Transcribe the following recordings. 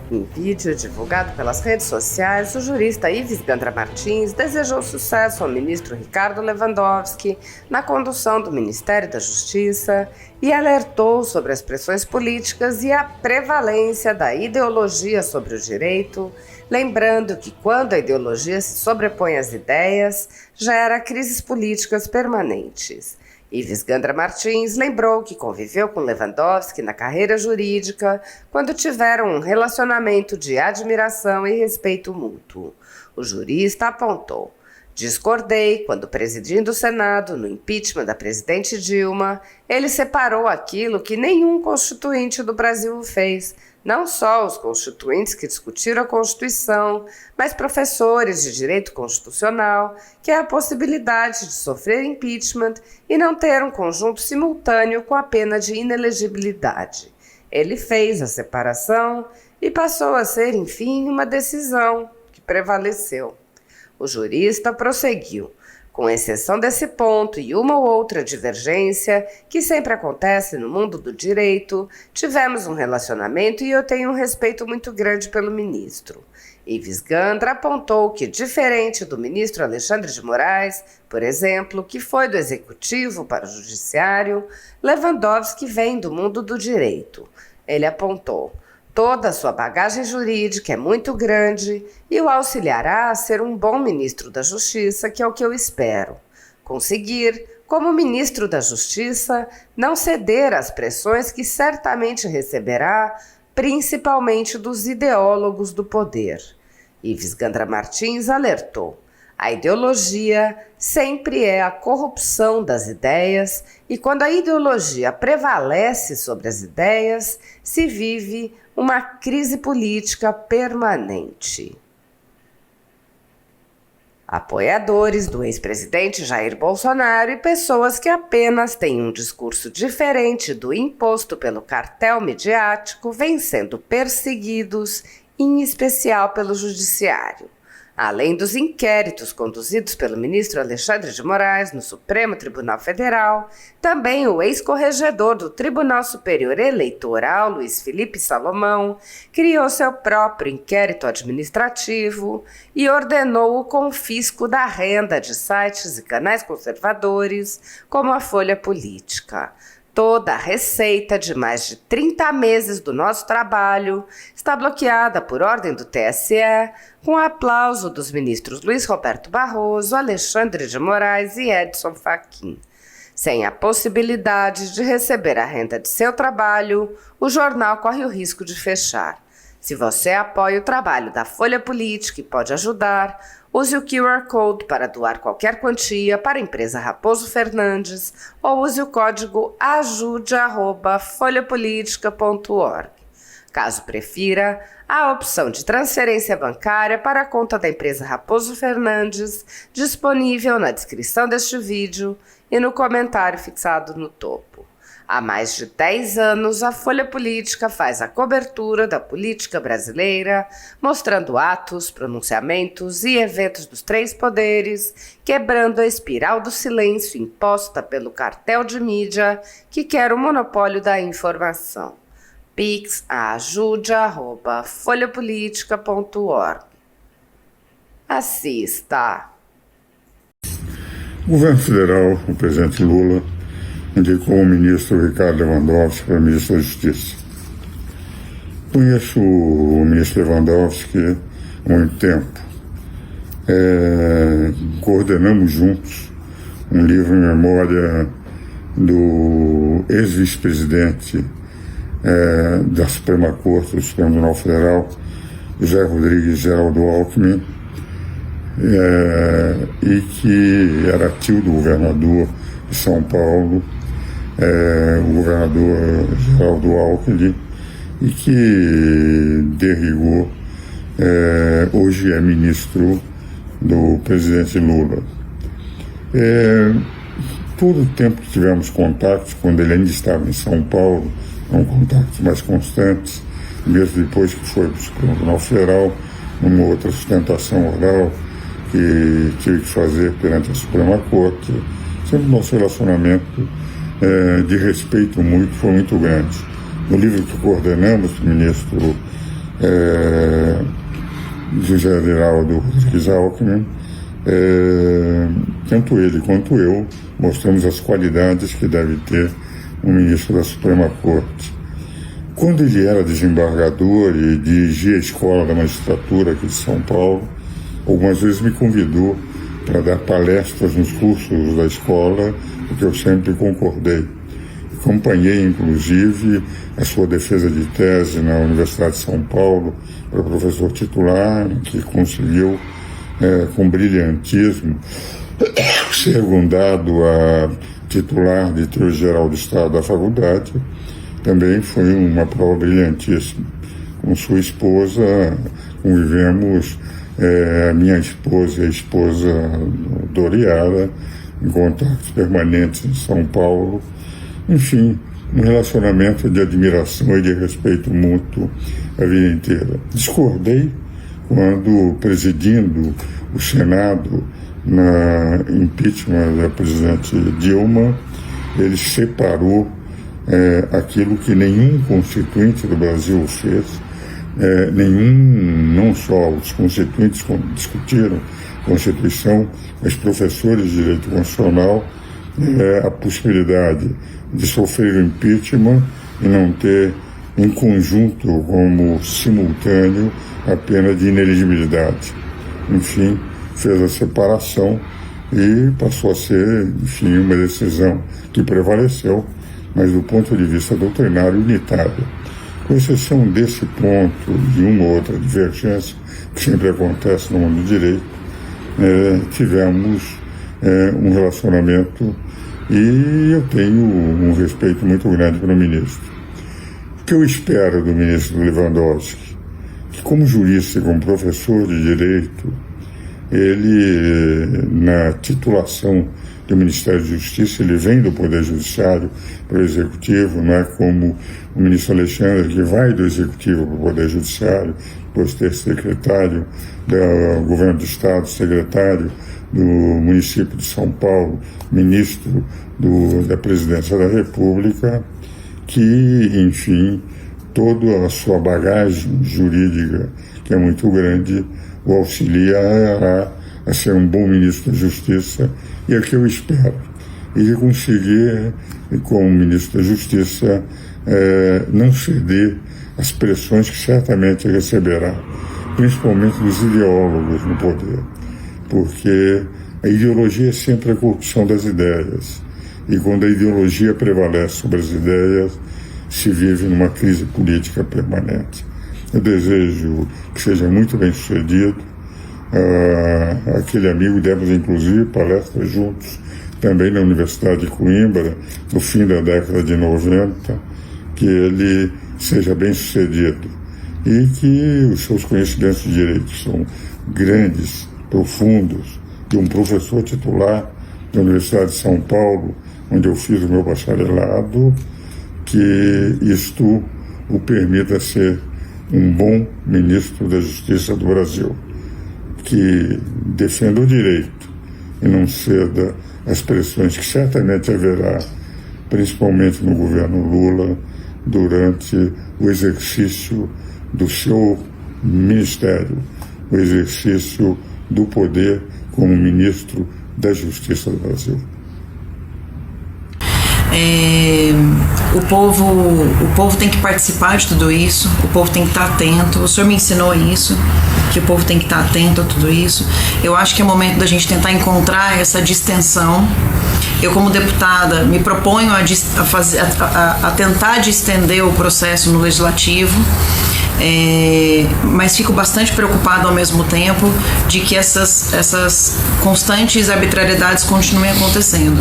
Em vídeo divulgado pelas redes sociais, o jurista Ives Gandra Martins desejou sucesso ao ministro Ricardo Lewandowski na condução do Ministério da Justiça e alertou sobre as pressões políticas e a prevalência da ideologia sobre o direito, lembrando que quando a ideologia se sobrepõe às ideias, gera crises políticas permanentes. Ives Gandra Martins lembrou que conviveu com Lewandowski na carreira jurídica quando tiveram um relacionamento de admiração e respeito mútuo. O jurista apontou: discordei quando, presidindo o Senado no impeachment da presidente Dilma, ele separou aquilo que nenhum constituinte do Brasil fez. Não só os constituintes que discutiram a Constituição, mas professores de direito constitucional, que é a possibilidade de sofrer impeachment e não ter um conjunto simultâneo com a pena de inelegibilidade. Ele fez a separação e passou a ser, enfim, uma decisão que prevaleceu. O jurista prosseguiu: com exceção desse ponto e uma ou outra divergência, que sempre acontece no mundo do direito, tivemos um relacionamento e eu tenho um respeito muito grande pelo ministro. Ives Gandra apontou que, diferente do ministro Alexandre de Moraes, por exemplo, que foi do Executivo para o Judiciário, Lewandowski vem do mundo do direito. Ele apontou: toda a sua bagagem jurídica é muito grande e o auxiliará a ser um bom ministro da Justiça, que é o que eu espero. Conseguir, como ministro da Justiça, não ceder às pressões que certamente receberá, principalmente dos ideólogos do poder. Ives Gandra Martins alertou: a ideologia sempre é a corrupção das ideias e quando a ideologia prevalece sobre as ideias, se vive uma crise política permanente. Apoiadores do ex-presidente Jair Bolsonaro e pessoas que apenas têm um discurso diferente do imposto pelo cartel midiático vêm sendo perseguidos, em especial pelo Judiciário. Além dos inquéritos conduzidos pelo ministro Alexandre de Moraes no Supremo Tribunal Federal, também o ex-corregedor do Tribunal Superior Eleitoral, Luiz Felipe Salomão, criou seu próprio inquérito administrativo e ordenou o confisco da renda de sites e canais conservadores, como a Folha Política. Toda a receita de mais de 30 meses do nosso trabalho está bloqueada por ordem do TSE, com o aplauso dos ministros Luiz Roberto Barroso, Alexandre de Moraes e Edson Fachin. Sem a possibilidade de receber a renda de seu trabalho, o jornal corre o risco de fechar. Se você apoia o trabalho da Folha Política e pode ajudar, use o QR Code para doar qualquer quantia para a empresa Raposo Fernandes ou use o código ajude@folhapolitica.org. Caso prefira, há a opção de transferência bancária para a conta da empresa Raposo Fernandes, disponível na descrição deste vídeo e no comentário fixado no topo. Há mais de 10 anos, a Folha Política faz a cobertura da política brasileira, mostrando atos, pronunciamentos e eventos dos três poderes, quebrando a espiral do silêncio imposta pelo cartel de mídia que quer o monopólio da informação. Pix a ajude@folhapolitica.org. Assista. O governo federal, o presidente Lula, indicou o ministro Ricardo Lewandowski para ministro da Justiça. Conheço o ministro Lewandowski há muito tempo. Coordenamos juntos um livro em memória do ex-vice-presidente da Suprema Corte, do Supremo Tribunal Federal, José Rodrigues Geraldo Alckmin, e que era tio do governador de São Paulo, o governador Geraldo Alckmin, e que, de rigor, hoje é ministro do presidente Lula. Todo o tempo que tivemos contatos, quando ele ainda estava em São Paulo, contatos mais constantes, mesmo depois que foi para o Supremo Tribunal Federal, numa outra sustentação oral que tive que fazer perante a Suprema Corte. Sempre nosso relacionamento de respeito foi muito grande. No livro que coordenamos, o ministro José Diraldo Rodrigues Alckmin, tanto ele quanto eu mostramos as qualidades que deve ter um ministro da Suprema Corte. Quando ele era desembargador e dirigia a Escola da Magistratura aqui de São Paulo, algumas vezes me convidou para dar palestras nos cursos da escola, o que eu sempre concordei. Acompanhei, inclusive, a sua defesa de tese na Universidade de São Paulo para professor titular, que conseguiu, com brilhantismo, ser fundado a titular de Teologia Geral do Estado da faculdade. Também foi uma prova brilhantíssima. Com sua esposa, convivemos, a minha esposa e a esposa Doriara, em contatos permanentes em São Paulo. Enfim, um relacionamento de admiração e de respeito mútuo a vida inteira. Discordei quando, presidindo o Senado na impeachment da presidente Dilma, ele separou aquilo que nenhum constituinte do Brasil fez, não só os constituintes discutiram a Constituição, mas professores de direito constitucional, a possibilidade de sofrer o impeachment e não ter em conjunto como simultâneo a pena de inelegibilidade. Enfim, fez a separação e passou a ser, enfim, uma decisão que prevaleceu, mas do ponto de vista doutrinário unitária. Com exceção desse ponto e uma ou outra divergência, que sempre acontece no mundo do direito, tivemos um relacionamento e eu tenho um respeito muito grande para o ministro. O que eu espero do ministro Lewandowski? Que como jurista e como professor de direito, ele, na titulação do Ministério da Justiça, ele vem do Poder Judiciário para o Executivo, não é como o ministro Alexandre, que vai do Executivo para o Poder Judiciário, depois ter secretário do Governo do Estado, secretário do município de São Paulo, ministro da Presidência da República, que, enfim, toda a sua bagagem jurídica, que é muito grande, o auxiliará a ser um bom ministro da Justiça, e é o que eu espero. E conseguir, como ministro da Justiça, não ceder às pressões que certamente receberá, principalmente dos ideólogos no poder, porque a ideologia é sempre a corrupção das ideias, e quando a ideologia prevalece sobre as ideias, se vive numa crise política permanente. Eu desejo que seja muito bem sucedido. Aquele amigo, demos inclusive palestras juntos também na Universidade de Coimbra, no fim da década de 90, que ele seja bem sucedido e que os seus conhecimentos de direito são grandes, profundos, de um professor titular da Universidade de São Paulo, onde eu fiz o meu bacharelado, que isto o permita ser um bom ministro da Justiça do Brasil, que defenda o direito e não ceda às pressões que certamente haverá, principalmente no governo Lula, durante o exercício do seu ministério, o exercício do poder como ministro da Justiça do Brasil. O povo tem que participar de tudo isso, o povo tem que estar atento. O senhor me ensinou isso, que o povo tem que estar atento a tudo isso. Eu acho que é momento da gente tentar encontrar essa distensão. Eu, como deputada, me proponho a tentar distender o processo no Legislativo, mas fico bastante preocupado ao mesmo tempo de que essas constantes arbitrariedades continuem acontecendo.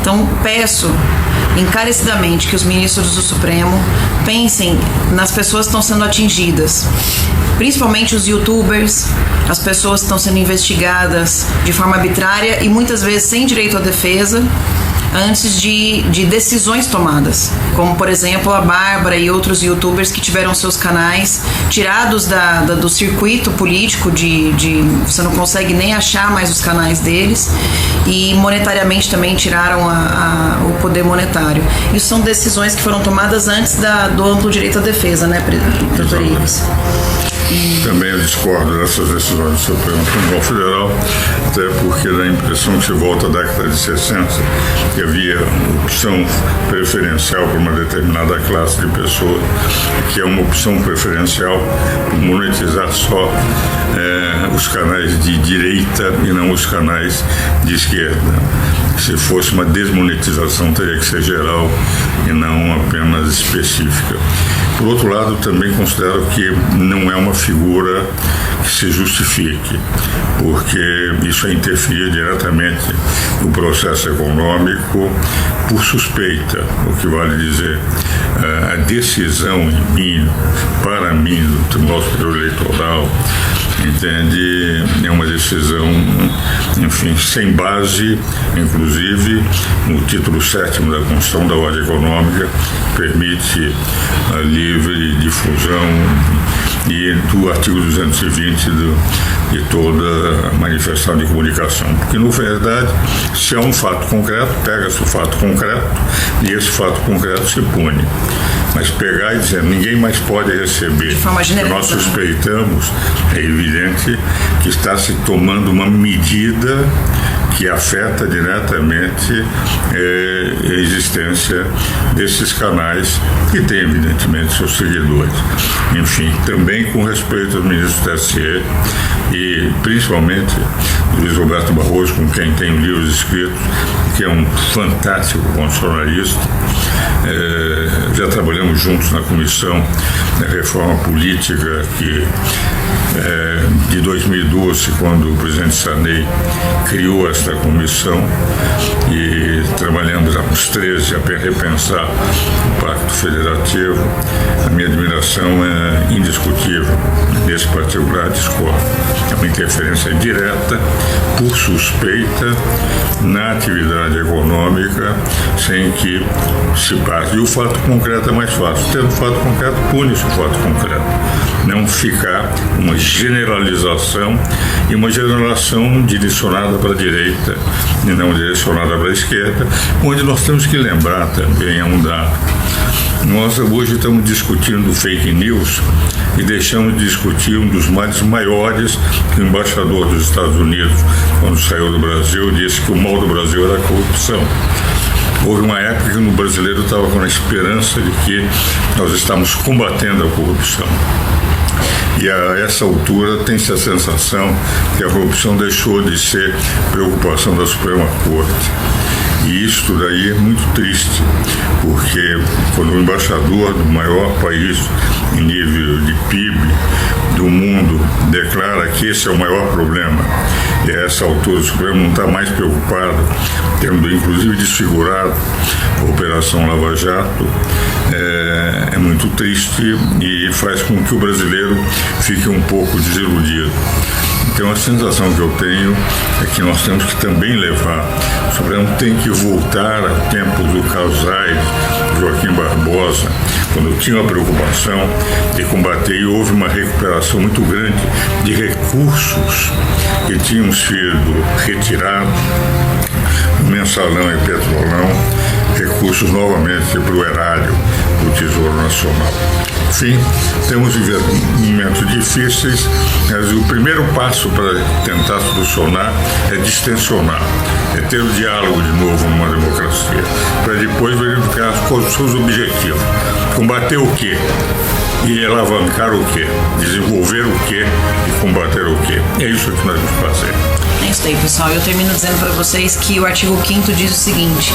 Então, peço encarecidamente que os ministros do Supremo pensem nas pessoas que estão sendo atingidas, principalmente os youtubers, as pessoas que estão sendo investigadas de forma arbitrária e muitas vezes sem direito à defesa, antes de decisões tomadas, como por exemplo a Bárbara e outros youtubers que tiveram seus canais tirados do circuito político, você não consegue nem achar mais os canais deles, e monetariamente também tiraram o poder monetário. Isso são decisões que foram tomadas antes do amplo direito à defesa, né, doutor Ives? Também eu discordo dessas decisões do Supremo Tribunal Federal, até porque dá a impressão que se volta à década de 60, que havia opção preferencial para uma determinada classe de pessoas, que é uma opção preferencial por monetizar só os canais de direita e não os canais de esquerda. Se fosse uma desmonetização, teria que ser geral e não apenas específica. Por outro lado, também considero que não é uma figura que se justifique, porque isso é interferir diretamente no processo econômico por suspeita, o que vale dizer, a decisão para mim, do Tribunal Superior Eleitoral, entende, é uma decisão, enfim, sem base, inclusive no título 7º da Constituição da Ordem Econômica, permite a livre difusão, e do artigo 220 de toda a manifestação de comunicação. Porque, na verdade, se há um fato concreto, pega-se o fato concreto e esse fato concreto se pune. Mas pegar e dizer ninguém mais pode receber, que nós suspeitamos, é evidente que está se tomando uma medida que afeta diretamente a existência desses canais, que têm, evidentemente, seus seguidores. Enfim, também com respeito ao ministro do TSE e, principalmente, Luiz Roberto Barroso, com quem tenho livros escritos, que é um fantástico constitucionalista. Já trabalhamos juntos na Comissão da Reforma Política, de 2012, quando o presidente Sarney criou esta comissão, e trabalhamos há uns 13 a repensar o Pacto Federativo. A minha admiração é indiscutível. Nesse particular, discordo. É uma interferência direta, por suspeita, na atividade econômica, sem que se passe. E o fato concreto é mais fácil. Tendo fato concreto, pune-se o fato concreto. Não ficar uma generalização, e uma generalização direcionada para a direita e não direcionada para a esquerda, onde nós temos que lembrar também um dado. Nós hoje estamos discutindo fake news e deixamos de discutir um dos males maiores, que o embaixador dos Estados Unidos, quando saiu do Brasil, disse que o mal do Brasil era a corrupção. Houve uma época que no brasileiro estava com a esperança de que nós estamos combatendo a corrupção. E a essa altura tem-se a sensação que a corrupção deixou de ser preocupação da Suprema Corte. E isso daí é muito triste, porque quando o embaixador do maior país em nível de PIB do mundo declara que esse é o maior problema, e a essa altura o Supremo não está mais preocupado, tendo inclusive desfigurado a Operação Lava Jato, é muito triste e faz com que o brasileiro fique um pouco desiludido. Então a sensação que eu tenho é que nós temos que também levar, o Supremo tem que voltar a tempos do Casais, Joaquim Barbosa, quando tinha a preocupação de combater, e houve uma recuperação muito grande de recursos que tinham sido retirados do Mensalão e Petrolão, recursos novamente para o erário do Tesouro Nacional. Enfim, temos vivido momentos difíceis, mas o primeiro passo para tentar solucionar é distensionar, é ter o diálogo de novo numa democracia, para depois verificar quais são os objetivos. Combater o quê? E alavancar o quê? Desenvolver o quê? E combater o quê? É isso que nós vamos fazer. É isso aí, pessoal. Eu termino dizendo para vocês que o artigo 5º diz o seguinte: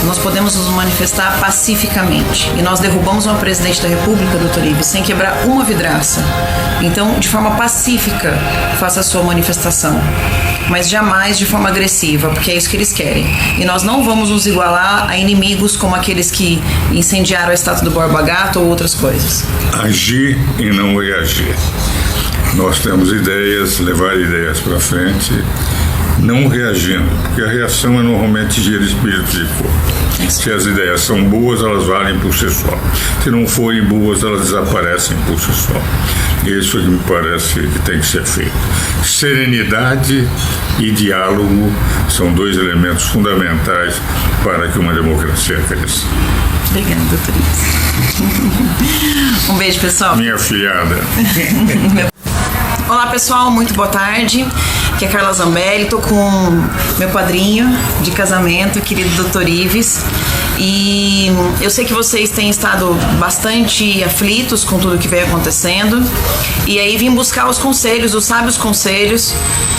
nós podemos nos manifestar pacificamente. E nós derrubamos uma presidente da República, doutor Ives, sem quebrar uma vidraça. Então, de forma pacífica, faça a sua manifestação. Mas jamais de forma agressiva, porque é isso que eles querem. E nós não vamos nos igualar a inimigos como aqueles que incendiaram a estátua do Borba Gato ou outras coisas. Agir e não reagir. Nós temos ideias, levar ideias para frente não reagindo, porque a reação é normalmente gira espírito de fogo. Se as ideias são boas, elas valem por si só. Se não forem boas, elas desaparecem por si só. Isso é que me parece que tem que ser feito. Serenidade e diálogo são dois elementos fundamentais para que uma democracia cresça. Obrigada, doutor Ives. Um beijo, pessoal. Minha afilhada. Olá, pessoal, muito boa tarde. Aqui é Carla Zambelli, estou com meu padrinho de casamento, querido doutor Ives. E eu sei que vocês têm estado bastante aflitos com tudo que vem acontecendo. E aí vim buscar os conselhos, os sábios conselhos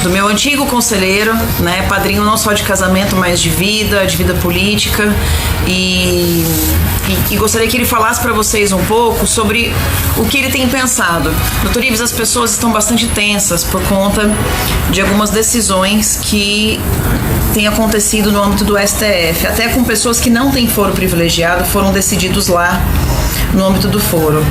do meu antigo conselheiro, né, padrinho não só de casamento, mas de vida política. E gostaria que ele falasse para vocês um pouco sobre o que ele tem pensado. Doutor Ives, as pessoas estão bastante tensas por conta de algumas decisões que têm acontecido no âmbito do STF. Até com pessoas que não têm foro privilegiado foram decididos lá no âmbito do foro.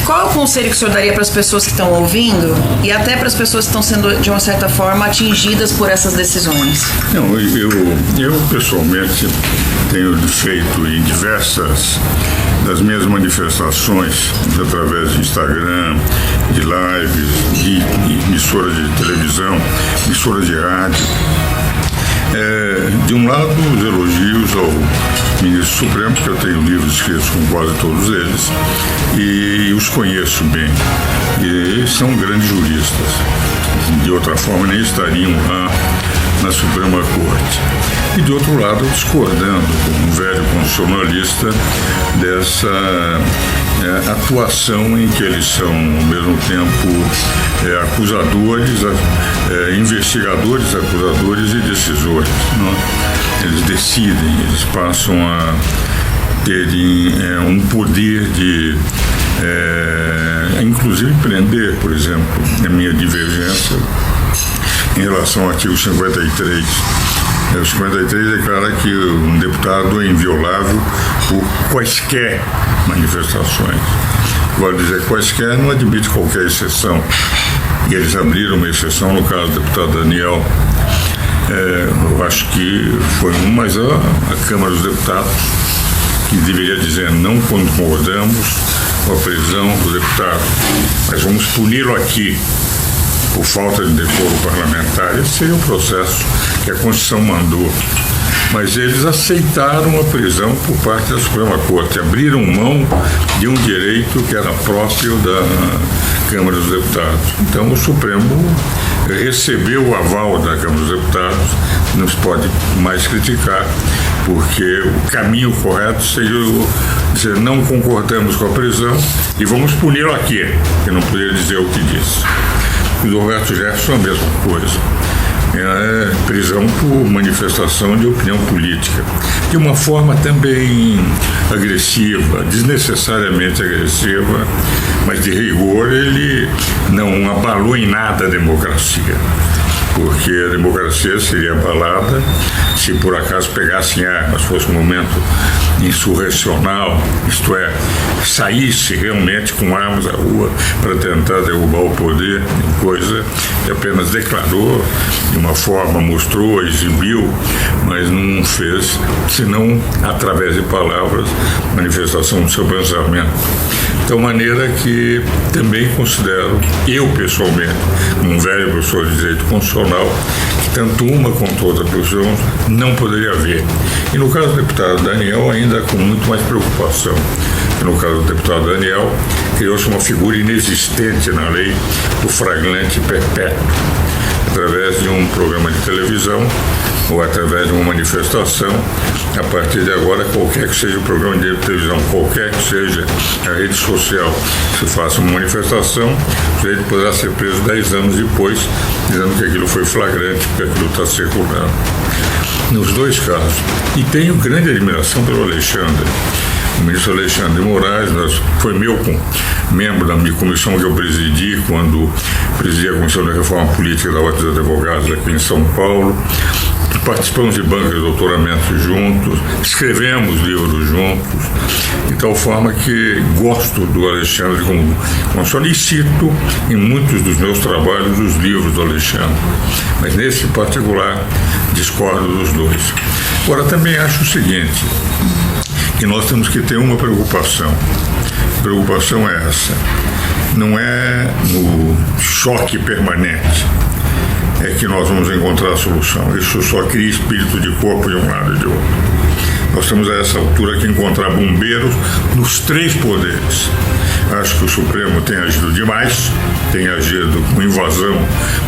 Qual é o conselho que o senhor daria para as pessoas que estão ouvindo e até para as pessoas que estão sendo, de uma certa forma, atingidas por essas decisões? Não, eu pessoalmente tenho feito em diversas das minhas manifestações, através de Instagram, de lives, de emissoras de televisão, emissoras de rádio. De um lado, os elogios ao ministro Supremo, que eu tenho livros escritos com quase todos eles, e os conheço bem. E são grandes juristas. De outra forma, nem estariam lá na Suprema Corte. E, de outro lado, discordando, como um velho constitucionalista, dessa atuação em que eles são, ao mesmo tempo, acusadores, investigadores, acusadores e decisores. Não? Eles decidem, eles passam a terem um poder de, inclusive, prender, por exemplo, a minha divergência em relação ao artigo 53. O 53 declara que um deputado é inviolável por quaisquer manifestações. Vale dizer quaisquer, não admite qualquer exceção. E eles abriram uma exceção no caso do deputado Daniel. Eu acho que foi mas a Câmara dos Deputados que deveria dizer não concordamos com a prisão do deputado, mas vamos puni-lo aqui por falta de decoro parlamentar. Esse seria o processo que a Constituição mandou. Mas eles aceitaram a prisão por parte da Suprema Corte, abriram mão de um direito que era próprio da Câmara dos Deputados. Então o Supremo recebeu o aval da Câmara dos Deputados, não se pode mais criticar, porque o caminho correto seria dizer não concordamos com a prisão e vamos puni-lo aqui, que não poderia dizer o que disse. E do Roberto Jefferson a mesma coisa. Prisão por manifestação de opinião política, de uma forma também agressiva, desnecessariamente agressiva, mas de rigor ele não abalou em nada a democracia, porque a democracia seria abalada se por acaso pegassem armas, fosse um momento insurrecional, isto é, saísse realmente com armas à rua para tentar derrubar o poder, coisa que apenas declarou, de uma forma mostrou, exibiu, mas não fez, senão através de palavras, manifestação do seu pensamento. De tal maneira que também considero, eu pessoalmente, como um velho professor de direito constitucional, que tanto uma quanto outra pessoa não poderia haver. E no caso do deputado Daniel, ainda com muito mais preocupação. No caso do deputado Daniel, criou-se uma figura inexistente na lei do flagrante perpétuo, através de um programa de televisão ou através de uma manifestação. A partir de agora, qualquer que seja o programa de televisão, qualquer que seja a rede social, se faça uma manifestação, o sujeito poderá ser preso 10 anos depois, dizendo que aquilo foi flagrante, porque aquilo está circulando. Nos dois casos. E tenho grande admiração pelo Alexandre. O ministro Alexandre de Moraes foi meu membro da minha comissão que eu presidi quando presidi a Comissão de Reforma Política da Ordem dos Advogados aqui em São Paulo. participamos de bancas de doutoramento juntos, escrevemos livros juntos, de tal forma que gosto do Alexandre como funciona e cito em muitos dos meus trabalhos os livros do Alexandre, mas nesse particular discordo dos dois. Agora, também acho o seguinte, que nós temos que ter uma preocupação. A preocupação é essa, não é no choque permanente é que nós vamos encontrar a solução. Isso só cria espírito de corpo de um lado e de outro. Nós temos a essa altura que encontrar bombeiros nos 3 poderes. Acho que o Supremo tem agido demais, tem agido com invasão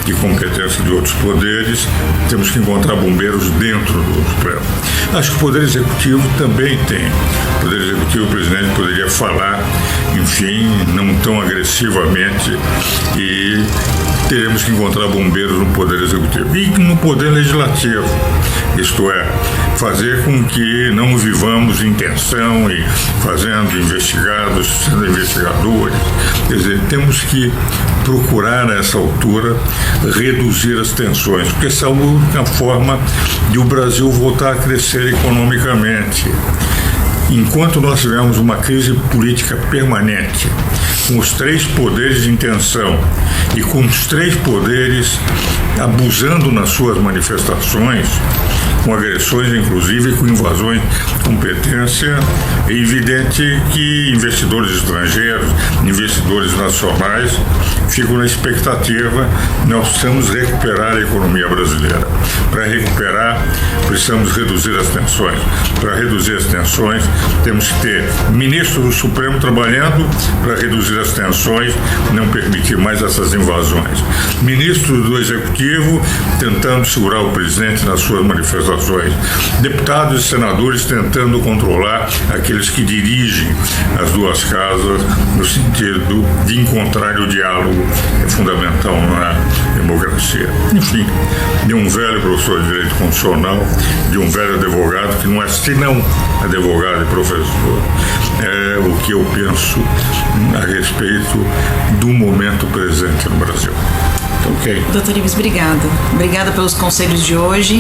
de competência de outros poderes. Temos que encontrar bombeiros dentro do Supremo. Acho que o Poder Executivo também tem. O Poder Executivo, o presidente poderia falar, enfim, não tão agressivamente, e teremos que encontrar bombeiros no Poder Executivo e no Poder Legislativo, isto é, fazer com que não vivamos em tensão e fazendo investigados, sendo investigadores. Quer dizer, temos que procurar, a essa altura, reduzir as tensões, porque essa é a única forma de o Brasil voltar a crescer economicamente. Enquanto nós tivermos uma crise política permanente, com os 3 poderes em tensão e com os 3 poderes abusando nas suas manifestações, com agressões, inclusive com invasões de competência, é evidente que investidores estrangeiros, investidores nacionais ficam na expectativa. Nós precisamos recuperar a economia brasileira. Para recuperar, precisamos reduzir as tensões. Para reduzir as tensões, temos que ter ministro do Supremo trabalhando para reduzir as tensões, não permitir mais essas invasões. Ministro do Executivo tentando segurar o presidente nas suas manifestações. Deputados e senadores tentando controlar aqueles que dirigem as duas casas, no sentido de encontrar o diálogo, é fundamental na democracia. Enfim, de um velho professor de direito constitucional, de um velho advogado, que não é senão advogado e professor, é o que eu penso a respeito do momento presente no Brasil. Ok. Doutor Ives, obrigada. Obrigada pelos conselhos de hoje.